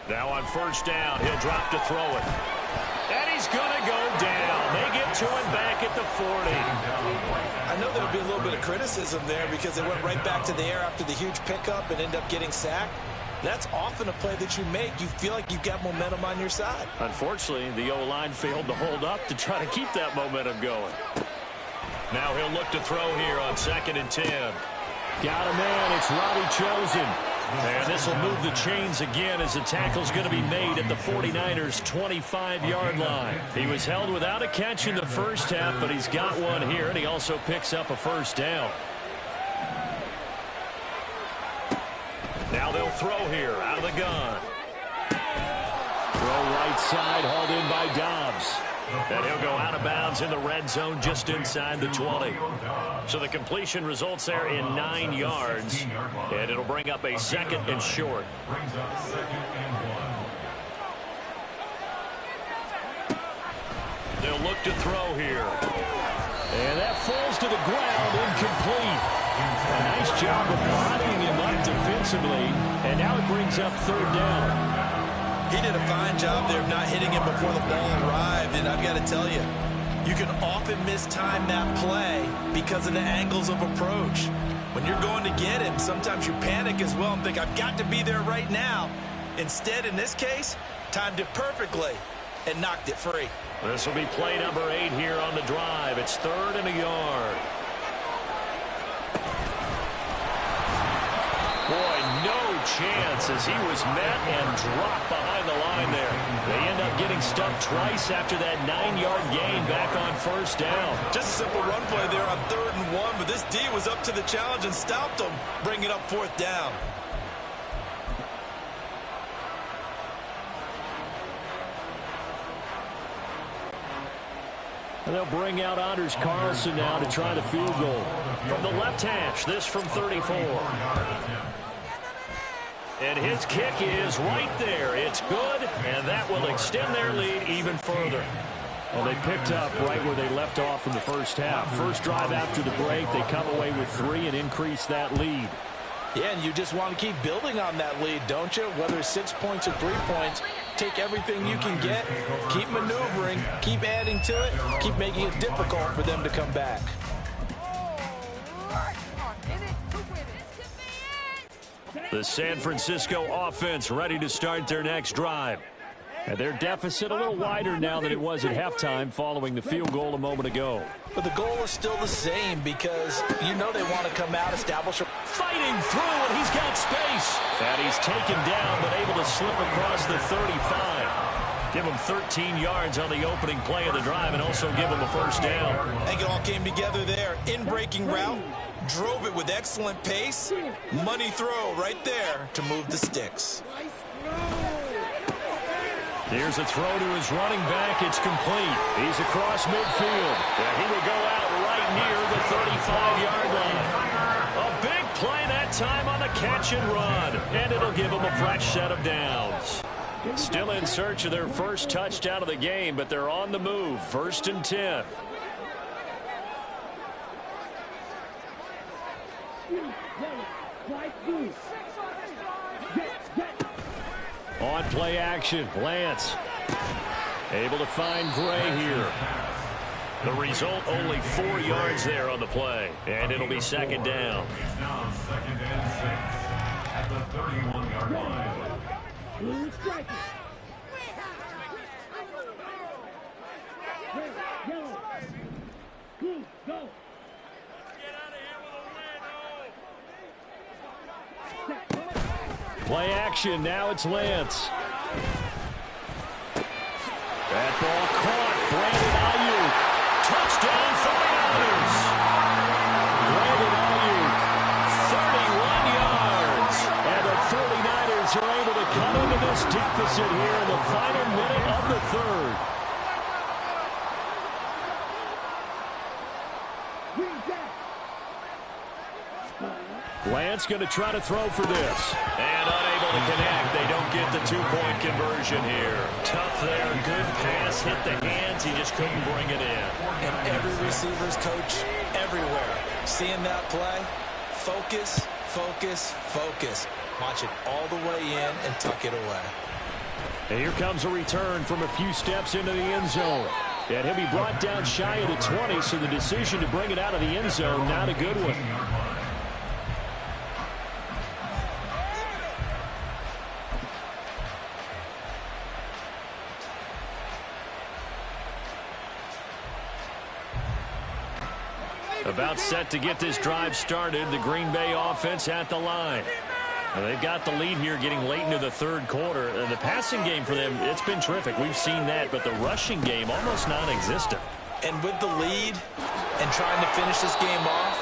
Now on first down, he'll drop to throw it. And he's going to go down. They get to him back at the 40. I know there'll be a little bit of criticism there because they went right back to the air after the huge pickup and end up getting sacked. That's often a play that you make. You feel like you've got momentum on your side. Unfortunately, the O-line failed to hold up to try to keep that momentum going. Now he'll look to throw here on 2nd and 10. Got a man. It's Robbie Chosen. And this will move the chains again as the tackle's going to be made at the 49ers' 25-yard line. He was held without a catch in the first half, but he's got one here, and he also picks up a first down. Now they'll throw here out of the gun. Throw right side, hauled in by Dobbs. And he'll go out of bounds in the red zone just inside the 20. So the completion results there in 9 yards. And it'll bring up a 2nd and short. They'll look to throw here. And that falls to the ground, incomplete. A nice job of bodying him up defensively. And now it brings up 3rd down. He did a fine job there of not hitting him before the ball arrived, and I've got to tell you, you can often mistime that play because of the angles of approach. When you're going to get him, sometimes you panic as well and think, I've got to be there right now. Instead, in this case, timed it perfectly and knocked it free. This will be play number 8 here on the drive. It's 3rd and a yard. Boy, no chance as he was met and dropped behind the line there. They end up getting stumped twice after that 9-yard gain back on first down. Just a simple run play there on 3rd and 1, but this D was up to the challenge and stopped them, bringing up 4th down. And they'll bring out Anders Carlson now to try the field goal. From the left hash, this from 34. And his kick is right there. It's good, and that will extend their lead even further. Well, they picked up right where they left off in the first half. First drive after the break, they come away with 3 and increase that lead. Yeah, and you just want to keep building on that lead, don't you? Whether it's 6 points or 3 points, take everything you can get, keep maneuvering, keep adding to it, keep making it difficult for them to come back. The San Francisco offense ready to start their next drive. And their deficit a little wider now than it was at halftime following the field goal a moment ago. But the goal is still the same because you know they want to come out, establish a... Fighting through, and he's got space. And he's taken down, but able to slip across the 35. Give him 13 yards on the opening play of the drive and also give him a first down. I think it all came together there. In-breaking route, drove it with excellent pace. Money throw right there to move the sticks. Here's a throw to his running back. It's complete. He's across midfield. And he will go out right near the 35-yard line. A big play that time on the catch and run. And it'll give him a fresh set of downs. Still in search of their first touchdown of the game, but they're on the move. 1st and 10. On play action, Lance able to find Gray here. The result, only 4 yards there on the play, and it'll be 2nd down. Second and 6 at the 31-yard line. Play action, now it's Lance. That ball caught, Brandon Ayuk. Touchdown 49ers. Brandon Ayuk, 31 yards. And the 49ers are able to cut into this deficit here in the final minute of the 3rd. Lance going to try to throw for this. And unable to connect. They don't get the 2-point conversion here. Tough there. Good pass. Hit the hands. He just couldn't bring it in. And every receiver's coach everywhere. Seeing that play, focus, focus, focus. Watch it all the way in and tuck it away. And here comes a return from a few steps into the end zone. And he'll be brought down shy of the 20, so the decision to bring it out of the end zone, not a good one. About set to get this drive started, the Green Bay offense at the line. Well, they've got the lead here getting late into the third quarter. The passing game for them, it's been terrific. We've seen that, but the rushing game almost non-existent. And with the lead and trying to finish this game off,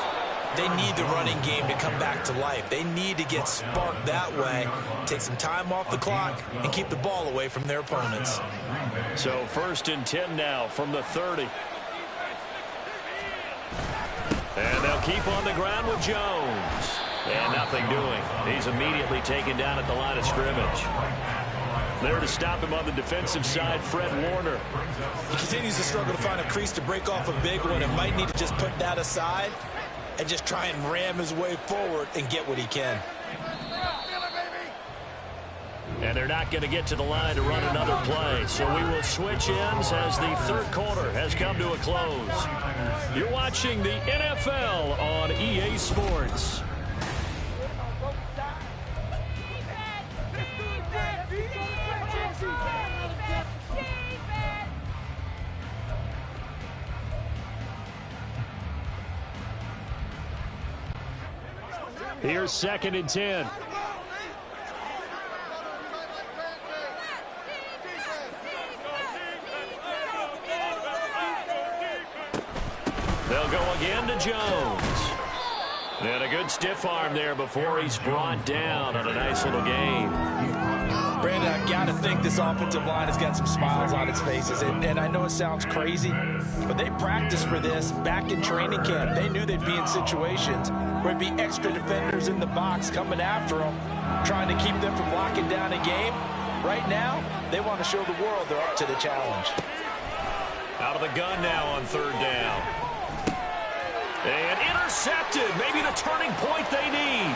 they need the running game to come back to life. They need to get sparked that way, take some time off the clock, and keep the ball away from their opponents. So 1st and 10 now from the 30. And they'll keep on the ground with Jones. And nothing doing. He's immediately taken down at the line of scrimmage. There to stop him on the defensive side, Fred Warner. He continues to struggle to find a crease to break off a big one and might need to just put that aside and just try and ram his way forward and get what he can. And they're not going to get to the line to run another play. So we will switch ends as the third quarter has come to a close. You're watching the NFL on EA Sports. Here's 2nd and 10. They'll go again to Jones. And a good stiff arm there before he's brought down on a nice little game. Brandon, I've got to think this offensive line has got some smiles on its faces. And I know it sounds crazy, but they practiced for this back in training camp. They knew they'd be in situations where it'd be extra defenders in the box coming after them, trying to keep them from locking down a game. Right now, they want to show the world they're up to the challenge. Out of the gun now on 3rd down. And intercepted. Maybe the turning point they need.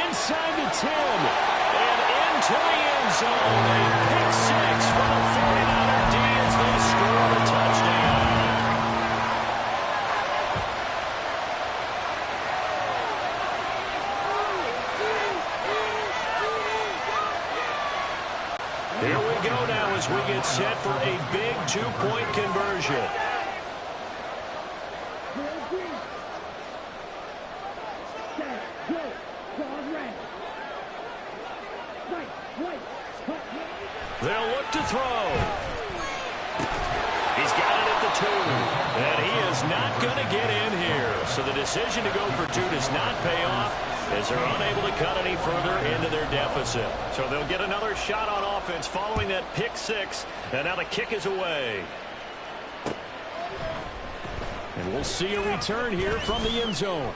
Inside the 10. And into the end zone. A pick 6 for the 49er D as they score a touchdown. Here we go now as we get set for a big 2-point conversion. They'll look to throw. He's got it at the 2. And he is not going to get in here. So the decision to go for 2 does not pay off as they're unable to cut any further into their deficit. So they'll get another shot on offense following that pick 6. And now the kick is away. And we'll see a return here from the end zone.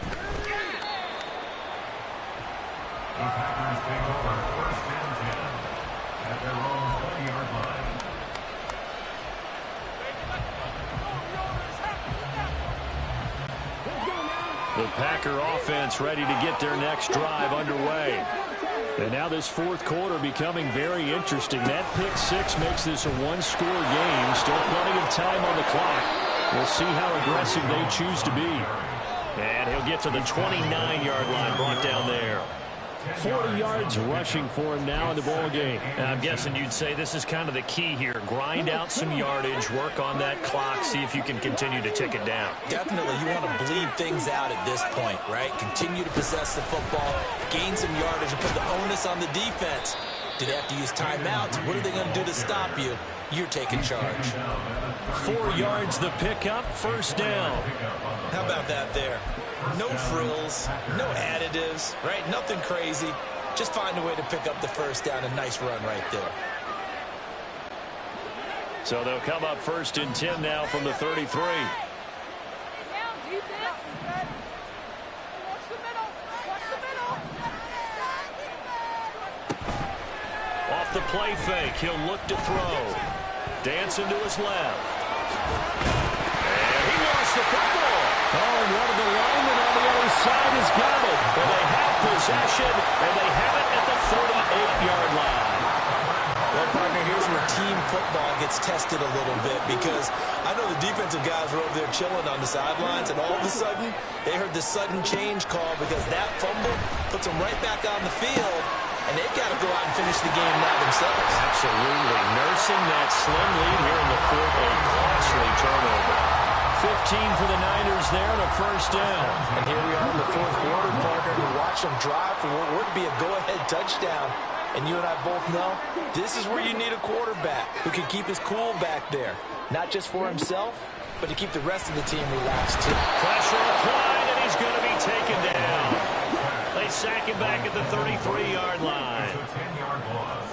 The Packers take over 1st and 10 at their own 20-yard line. The Packer offense ready to get their next drive underway. And now this 4th quarter becoming very interesting. That pick 6 makes this a 1-score game. Still plenty of time on the clock. We'll see how aggressive they choose to be. And he'll get to the 29-yard line, brought down there. 40 yards rushing for him now in the ball game. And I'm guessing you'd say this is kind of the key here. Grind out some yardage, work on that clock, see if you can continue to tick it down. Definitely, you want to bleed things out at this point, right? Continue to possess the football, gain some yardage, and put the onus on the defense. Do they have to use timeouts? What are they going to do to stop you? You're taking charge. 4 yards the pickup, 1st down. How about that there? No frills, no additives, right? Nothing crazy. Just find a way to pick up the 1st down. A nice run right there. So they'll come up 1st and 10 now from the 33. Off the play fake, he'll look to throw. Dancing to his left. And he lost the football. Oh, and one of the linemen on the other side has got it. And they have possession, and they have it at the 38-yard line. Well, partner, here's where team football gets tested a little bit because I know the defensive guys were over there chilling on the sidelines, and all of a sudden, they heard the sudden change call because that fumble puts them right back on the field, and they've got to go out and finish the game now themselves. Absolutely. Nursing that slim lead here in the fourth, a costly turnover. 15 for the Niners there and a first down. And here we are in the fourth quarter, partner, to watch them drive for what would be a go-ahead touchdown. And you and I both know this is where you need a quarterback who can keep his cool back there. Not just for himself, but to keep the rest of the team relaxed too. Pressure applied, and he's going to be taken down. They sack him back at the 33-yard line. It's a 10-yard loss.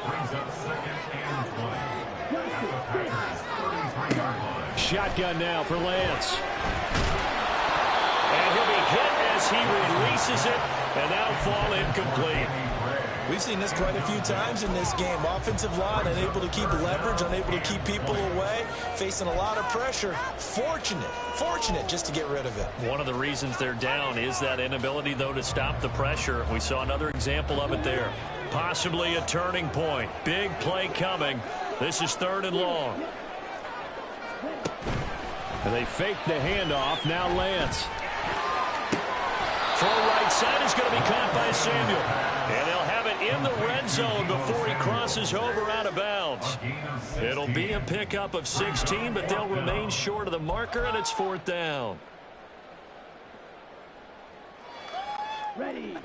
Brings up second and 20. At the Packers' 33-yard line. Shotgun now for Lance. And he'll be hit as he releases it, and that'll fall incomplete. We've seen this quite a few times in this game. Offensive line unable to keep leverage, unable to keep people away, facing a lot of pressure. Fortunate just to get rid of it. One of the reasons they're down is that inability, though, to stop the pressure. We saw another example of it there. Possibly a turning point. Big play coming. This is 3rd and long. And they fake the handoff. Now Lance. Throw right side is going to be caught by Samuel. And they'll have it in the red zone before he crosses over out of bounds. It'll be a pickup of 16, but they'll remain short of the marker, and it's 4th down. Ready.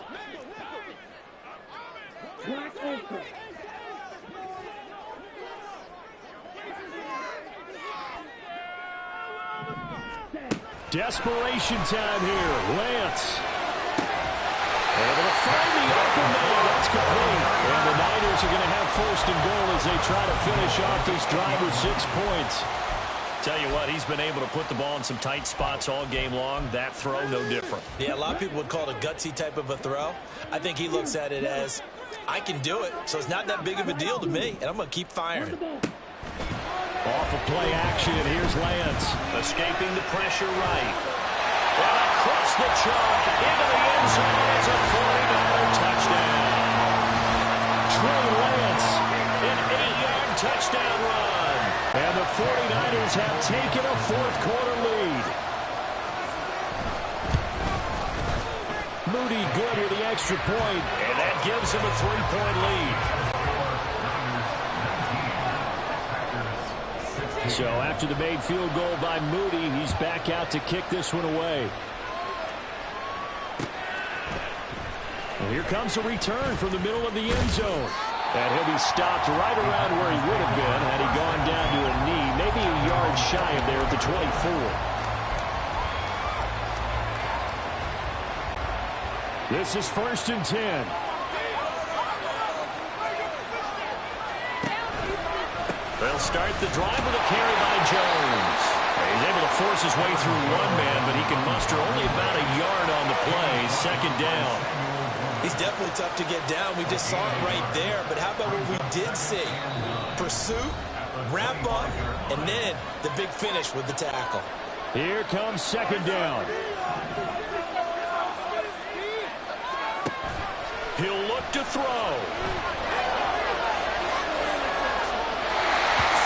Track open. Desperation time here. Lance. Able to find the open man. That's complete. And the Niners are going to have 1st and goal as they try to finish off this drive with 6 points. Tell you what, he's been able to put the ball in some tight spots all game long. That throw, no different. Yeah, a lot of people would call it a gutsy type of a throw. I think he looks at it as, I can do it, so it's not that big of a deal to me, and I'm going to keep firing. Off of play action, here's Lance. Escaping the pressure right. And across the chalk, into the end zone. It's a 49er touchdown. Trey Lance, an 8-yard touchdown run. And the 49ers have taken a 4th quarter lead. Moody good with the extra point, and that gives him a 3-point lead. So after the made field goal by Moody, he's back out to kick this one away. Well, here comes a return from the middle of the end zone. And he'll be stopped right around where he would have been had he gone down to a knee, maybe a yard shy of there at the 24. This is 1st and 10. They'll start the drive with a carry by Jones. He's able to force his way through one man, but he can muster only about a yard on the play. 2nd down. He's definitely tough to get down. We just saw it right there. But how about what we did see? Pursuit, wrap up, and then the big finish with the tackle. Here comes 2nd down. He'll look to throw.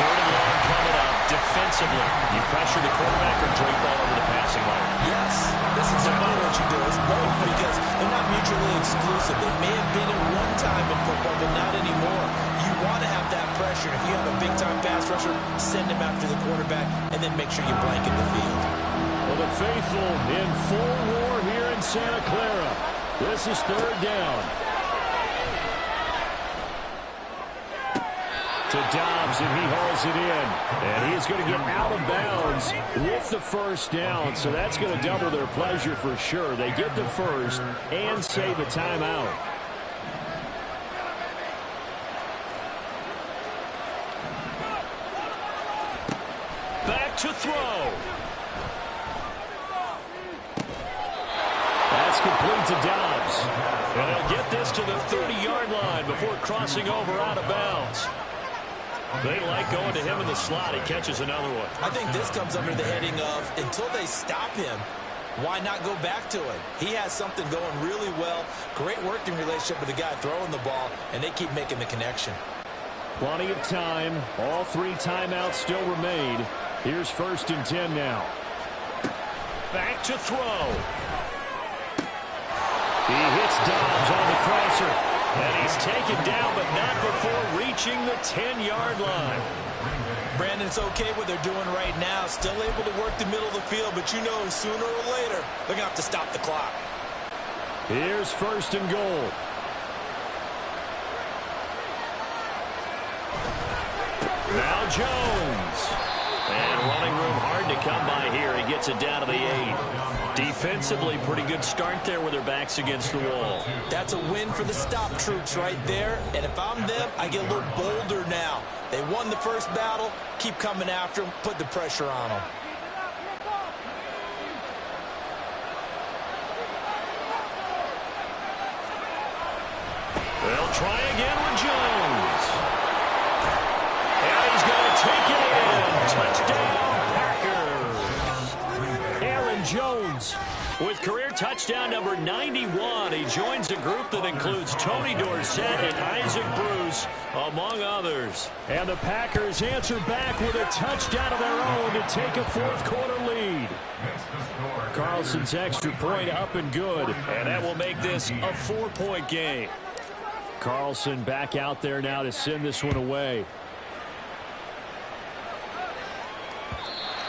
3rd and long coming up. Defensively, you pressure the quarterback or drape ball over the passing line? Yes, this is exactly what you do. It's both because they're not mutually exclusive. They may have been at one time in football, but not anymore. You want to have that pressure. If you have a big-time pass rusher, send him after the quarterback, and then make sure you blanket the field. Well, the faithful in full war here in Santa Clara. This is 3rd down. To Dobbs, and he hauls it in. And he's going to get out of bounds with the 1st down, so that's going to double their pleasure for sure. They get the 1st and save a timeout. Back to throw. That's complete to Dobbs. And they'll get this to the 30-yard line before crossing over out of bounds. They like going to him in the slot. He catches another one. I think this comes under the heading of, until they stop him, why not go back to him? He has something going really well. Great working relationship with the guy throwing the ball, and they keep making the connection. Plenty of time. All 3 timeouts still remain. Here's 1st and 10 now. Back to throw. He hits Dobbs on the crosser. And he's taken down, but not before reaching the 10-yard line. Brandon, it's okay what they're doing right now. Still able to work the middle of the field, but you know sooner or later they're going to have to stop the clock. Here's 1st and goal. Now Jones. And running room hard to come by here. He gets it down to the 8. Defensively, pretty good start there with their backs against the wall. That's a win for the stop troops right there. And if I'm them, I get a little bolder now. They won the first battle. Keep coming after them. Put the pressure on them. They'll try again with Jones. And he's going to take it in. Touchdown, Packers. Aaron Jones with career touchdown number 91. He joins a group that includes Tony Dorsett and Isaac Bruce, among others. And the Packers answer back with a touchdown of their own to take a 4th quarter lead. Carlson's extra point up and good. And that will make this a 4-point game. Carlson back out there now to send this one away.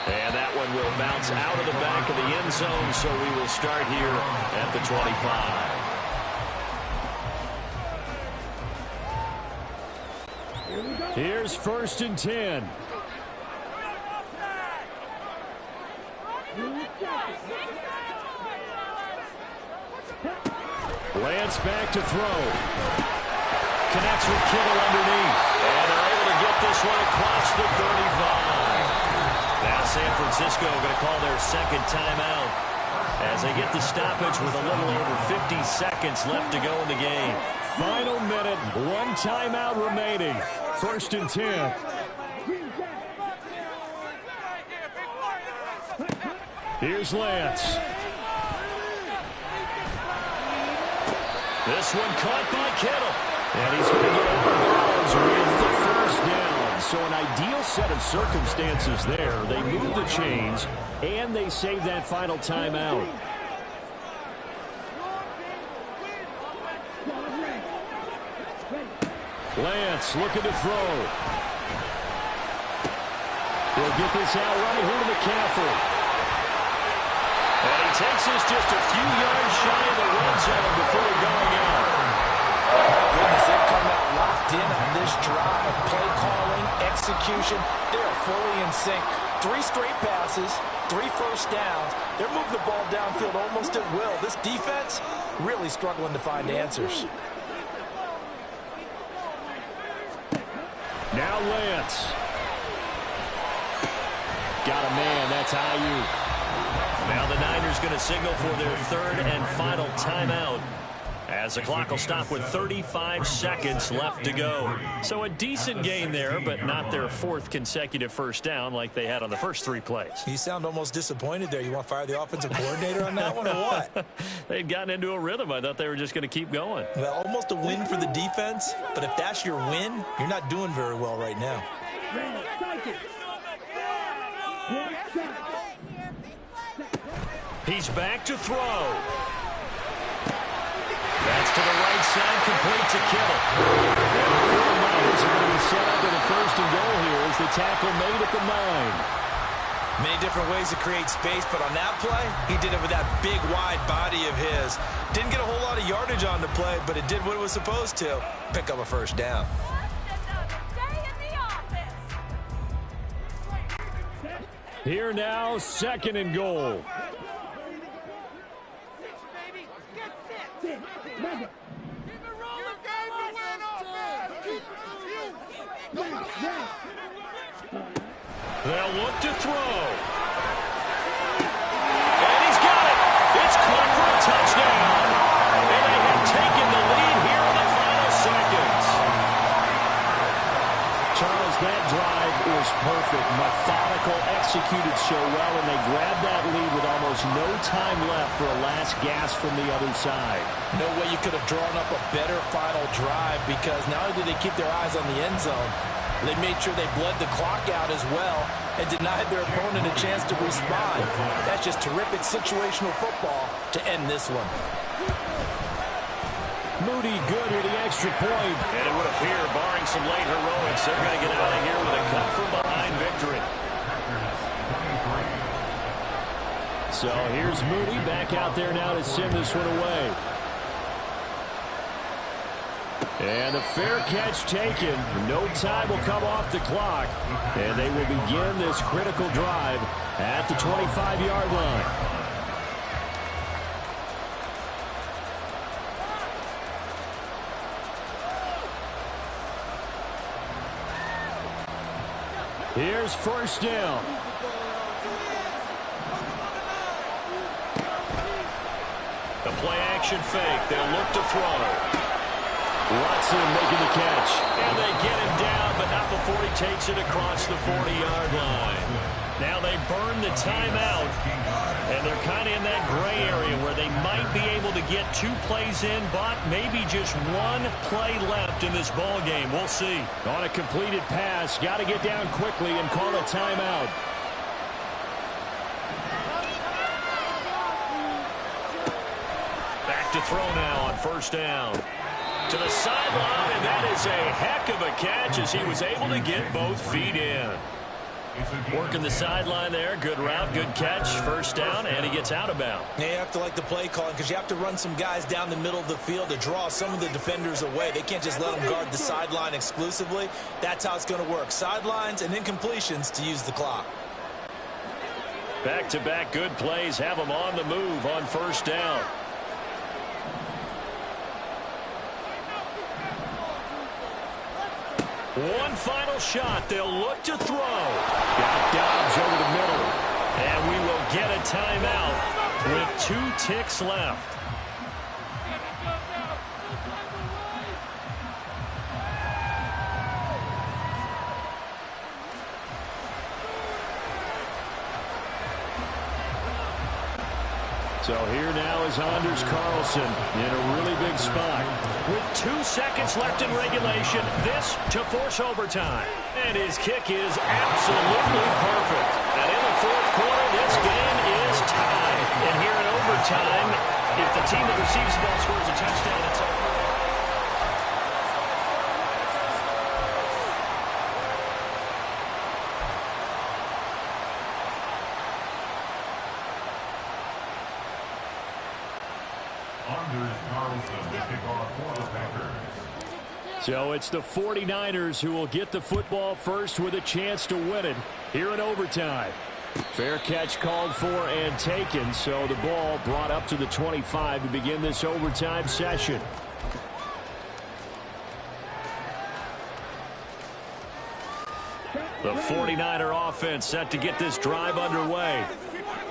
And that one will bounce out of the back of the end zone, so we will start here at the 25. Here's 1st and 10. Lance back to throw. Connects with Kittle underneath. And they're able to get this one across the 35. Now San Francisco going to call their 2nd timeout as they get the stoppage with a little over 50 seconds left to go in the game. Final minute, 1 timeout remaining. 1st and 10. Here's Lance. This one caught by Kittle. And he's going to get out of bounds with the 1st down. So an ideal set of circumstances there. They move the chains, and they save that final timeout. Lance looking to throw. He'll get this out right here to McCaffrey. And he takes this just a few yards shy of the red zone before going out. Goodness, they've come out locked in on this drive. Play calling, execution, they're fully in sync. 3 straight passes, 3 first downs. They're moving the ball downfield almost at will. This defense really struggling to find answers. Now Lance. Got a man, that's Ayuk. Now the Niners going to signal for their 3rd and final timeout, as the clock will stop with 35 seconds left to go. So a decent gain there, but not their 4th consecutive first down like they had on the first 3 plays. You sound almost disappointed there. You want to fire the offensive coordinator on that one or what? They'd gotten into a rhythm. I thought they were just going to keep going. Well, almost a win for the defense, but if that's your win, you're not doing very well right now. He's back to throw. That's to the right side, complete to Kittle. And the 49ers are going to be set up in a 1st and goal here as the tackle made at the 9. Many different ways to create space, but on that play, he did it with that big, wide body of his. Didn't get a whole lot of yardage on the play, but it did what it was supposed to. Pick up a 1st down. Here now, 2nd and goal. They'll look to throw. And he's got it. It's caught for a touchdown. And they have taken the lead here in the final seconds. Charles, that drive is perfect. Methodical. tackle executed so well, and they grabbed that lead with almost no time left for a last gasp from the other side. No way you could have drawn up a better final drive, because not only did they keep their eyes on the end zone, they made sure they bled the clock out as well and denied their opponent a chance to respond. That's just terrific situational football to end this one. Moody good with the extra point. And it would appear, barring some late heroics, they're going to get out of here with a come-from-behind victory. So here's Moody back out there now to send this one away. And a fair catch taken. No time will come off the clock. And they will begin this critical drive at the 25-yard line. Here's first down. The play-action fake. They'll look to throw. Watson making the catch. And they get him down, but not before he takes it across the 40-yard line. Now they burn the timeout, and they're kind of in that gray area where they might be able to get 2 plays in, but maybe just 1 play left in this ball game. We'll see. On a completed pass, got to get down quickly and call a timeout. Back to throw now on first down. To the sideline, and that is a heck of a catch as he was able to get both feet in. Working the sideline there. Good route, good catch. First down, and he gets out of bounds. Yeah, you have to like the play calling, because you have to run some guys down the middle of the field to draw some of the defenders away. They can't just let them guard the sideline exclusively. That's how it's going to work. Sidelines and incompletions to use the clock. Back-to-back good plays have them on the move on first down. One final shot. They'll look to throw. Got Dobbs over the middle. And we will get a timeout with 2 ticks left. So here now is Anders Carlson in a really big spot. With 2 seconds left in regulation, this to force overtime. And his kick is absolutely perfect. And in the 4th quarter, this game is tied. And here in overtime, if the team that receives the ball scores a touchdown, it's over. So it's the 49ers who will get the football first with a chance to win it here in overtime. Fair catch called for and taken, so the ball brought up to the 25 to begin this overtime session. The 49er offense set to get this drive underway.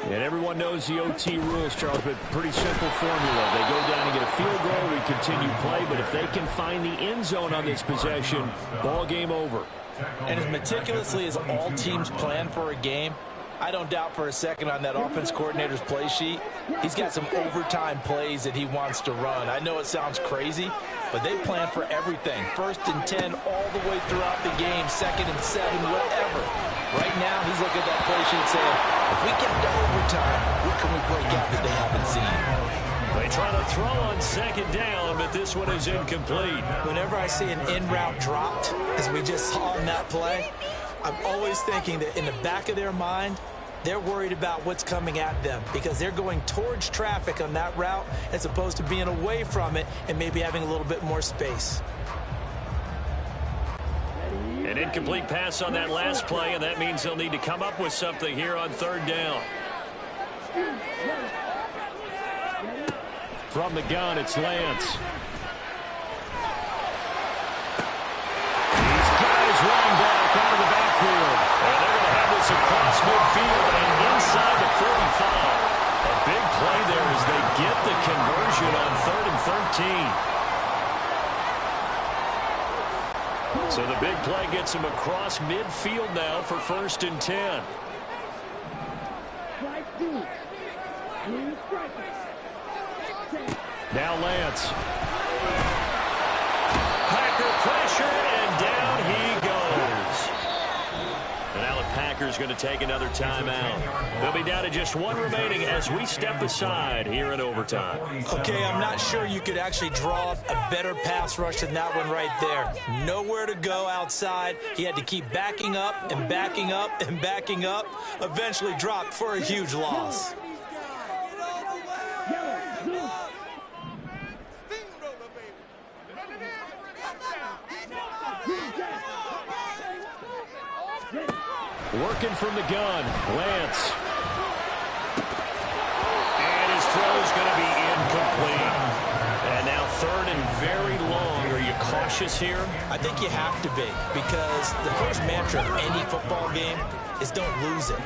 And everyone knows the OT rules, Charles, but pretty simple formula. They go down and get a field goal, we continue play, but if they can find the end zone on this possession, ball game over. And as meticulously as all teams plan for a game, I don't doubt for a second on that offense coordinator's play sheet, he's got some overtime plays that he wants to run. I know it sounds crazy, but they plan for everything. 1st and 10 all the way throughout the game, 2nd and 7, whatever. Right now, he's looking at that play sheet saying, if we get to overtime, what can we break out that they haven't seen? They try to throw on 2nd down, but this one is incomplete. Whenever I see an in route dropped, as we just saw in that play, I'm always thinking that in the back of their mind, they're worried about what's coming at them because they're going towards traffic on that route as opposed to being away from it and maybe having a little bit more space. An incomplete pass on that last play, and that means they'll need to come up with something here on 3rd down. From the gun, it's Lance. He's got his running back out of the backfield. And they're going to have this across midfield and inside the 45. A big play there as they get the conversion on 3rd and 13. So the big play gets him across midfield now for 1st and 10. Strike two. Three strikers. Now Lance. Packer pressure, and down he goes. And now the Packers going to take another timeout. They'll be down to just one remaining as we step aside here in overtime. Okay, I'm not sure you could actually draw up a better pass rush than that one right there. Nowhere to go outside. He had to keep backing up and backing up and backing up. Eventually dropped for a huge loss. Working from the gun, Lance. And his throw's going to be incomplete. And now 3rd and very long. Are you cautious here? I think you have to be, because the first mantra of any football game is don't lose it.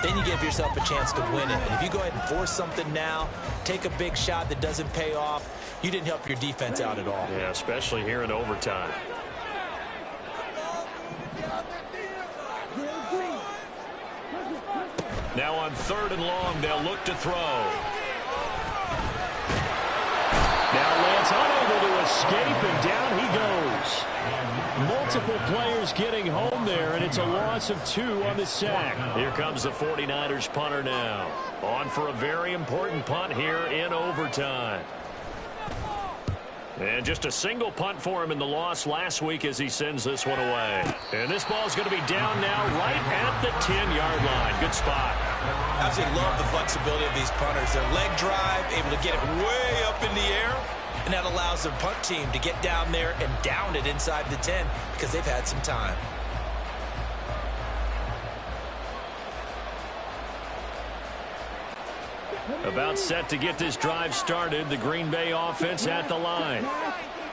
Then you give yourself a chance to win it. And if you go ahead and force something now, take a big shot that doesn't pay off, you didn't help your defense out at all. Yeah, especially here in overtime. Now on 3rd and long, they'll look to throw. Now Lance unable to escape, and down he goes. Multiple players getting home there, and it's a loss of 2 on the sack. Here comes the 49ers punter now. On for a very important punt here in overtime. And just a single punt for him in the loss last week as he sends this one away. And this ball's going to be down now right at the 10-yard line. Good spot. Absolutely love the flexibility of these punters. Their leg drive, able to get it way up in the air, and that allows their punt team to get down there and down it inside the 10 because they've had some time. About set to get this drive started. The Green Bay offense at the line.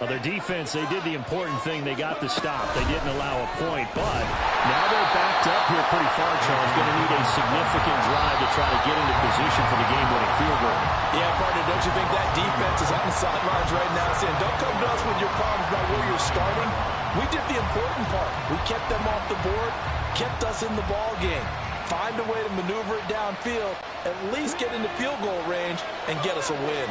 Well, their defense, they did the important thing. They got the stop. They didn't allow a point, but now they're backed up here pretty far, Charles. Going to need a significant drive to try to get into position for the game-winning field goal. Yeah, partner, don't you think that defense is on the sidelines right now saying, don't come to us with your problems about where you're starting. We did the important part. We kept them off the board, kept us in the ball game. Find a way to maneuver it downfield, at least get into field goal range, and get us a win.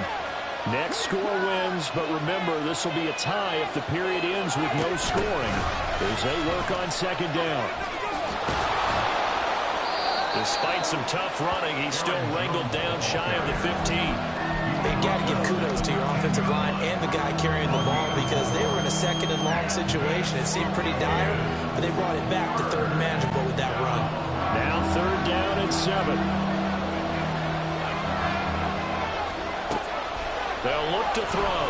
Next score wins, but remember, this will be a tie if the period ends with no scoring as they work on 2nd down. Despite some tough running, he's still wrangled down shy of the 15. They've got to give kudos to your offensive line and the guy carrying the ball because they were in a 2nd and long situation. It seemed pretty dire, but they brought it back to 3rd and manageable with that run. Now 3rd down and 7. They'll look to throw.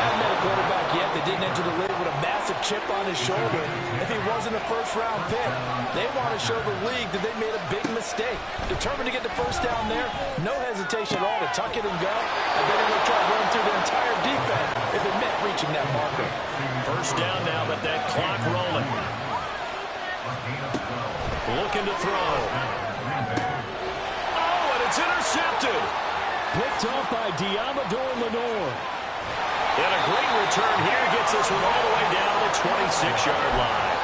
Haven't met a quarterback yet that didn't enter the league with a massive chip on his shoulder. If he wasn't a first-round pick, they want to show the league that they made a big mistake. Determined to get the first down there, no hesitation at all to tuck it and go. I bet he would try to run through the entire defense if it meant reaching that marker. First down now, but that clock rolling. Looking to throw. Oh, and it's intercepted. Picked up by Diamador Lenore. And a great return here gets this one all the way down to the 26-yard line.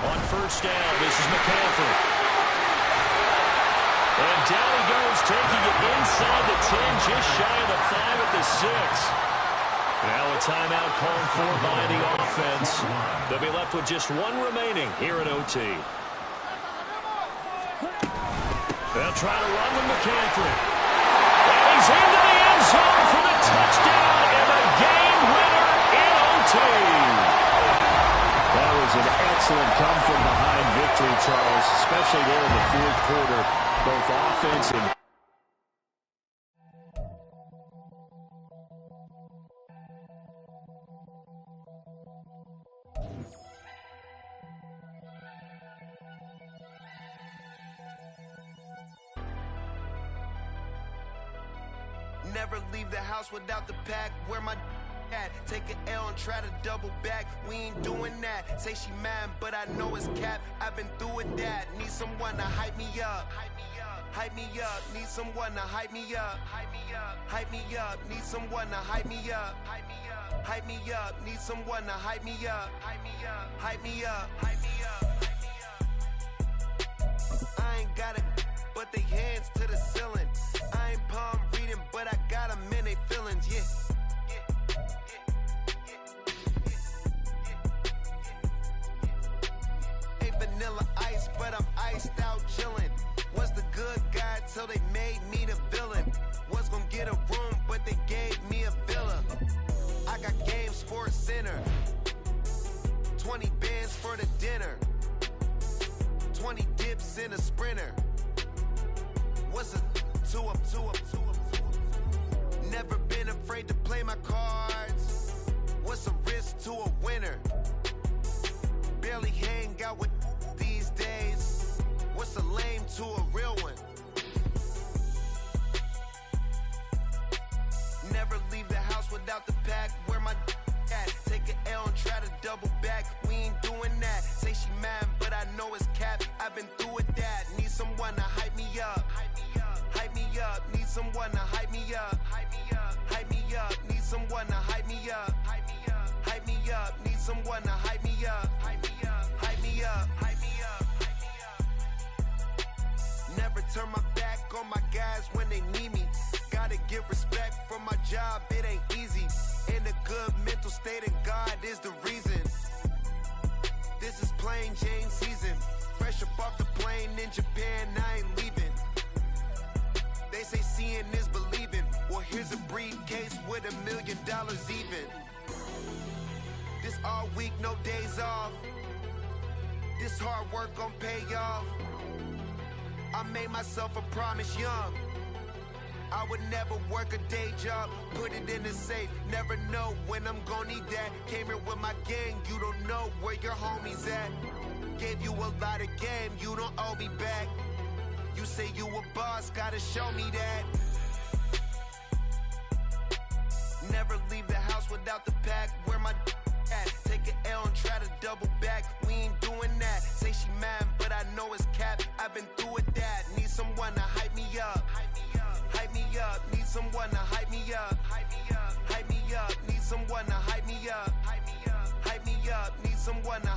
On 1st down, this is McCaffrey. And down he goes, taking it inside the 10, just shy of the 5 at the 6. Now a timeout called for by the offense. They'll be left with just one remaining here at OT. They'll try to run with McCaffrey. And he's into the end zone for the touchdown and the game winner in OT. That was an excellent come-from-behind victory, Charles, especially there in the 4th quarter, both offense and never leave the house without the pack. Where my Take an L and try to double back. We ain't doing that. Say she mad, but I know it's cap. I've been through with that. Need someone to hype me up. Hype me up. Need someone to hype me up. Hype me up. Need someone to hype me up. Hype me up. Need someone to hype me up. Hype me up. Hype me up. I ain't got it, but they hands to the ceiling. I ain't palm reading, but I got them in they feelings. Yeah. Vanilla ice, but I'm iced out chillin'. Was the good guy till they made me the villain. Was gonna get a room, but they gave me a villa. I got Game Sports Center. 20 bands for the dinner. 20 dips in a sprinter. What's a two up? Never been afraid to play my cards. What's a risk to a winner? Barely hang out with these days. What's a lame to a real one? Never leave the house without the pack. Where my at? Take an L and try to double back. We ain't doing that. Say she mad, but I know it's cap. I've been through with that. Need someone to hype me up. Hype me up. Need someone to hype me up. Hype me up. Need someone to hype me up. Hype me up. Need someone to hype me up. Hype me up. Never turn my back on my guys when they need me. Gotta give respect for my job, it ain't easy. In a good mental state and God is the reason. This is plain Jane season. Fresh up off the plane in Japan, I ain't leaving. They say seeing is believing. Well, here's a briefcase with $1 million even. This all week, no days off. This hard work gon' pay off. I made myself a promise young. I would never work a day job, put it in the safe. Never know when I'm gon' need that. Came here with my gang, you don't know where your homies at. Gave you a lot of game, you don't owe me back. You say you a boss, gotta show me that. Never leave the house without the pack. Where my at? Take an L and try to double back. We ain't doing that. Say she mad, but I know it's cap. I've been through with that. Need someone to hype me up. Hype me up. Need someone to hype me up. Hype me up. Need someone to hype me up. Hype me up. Need someone to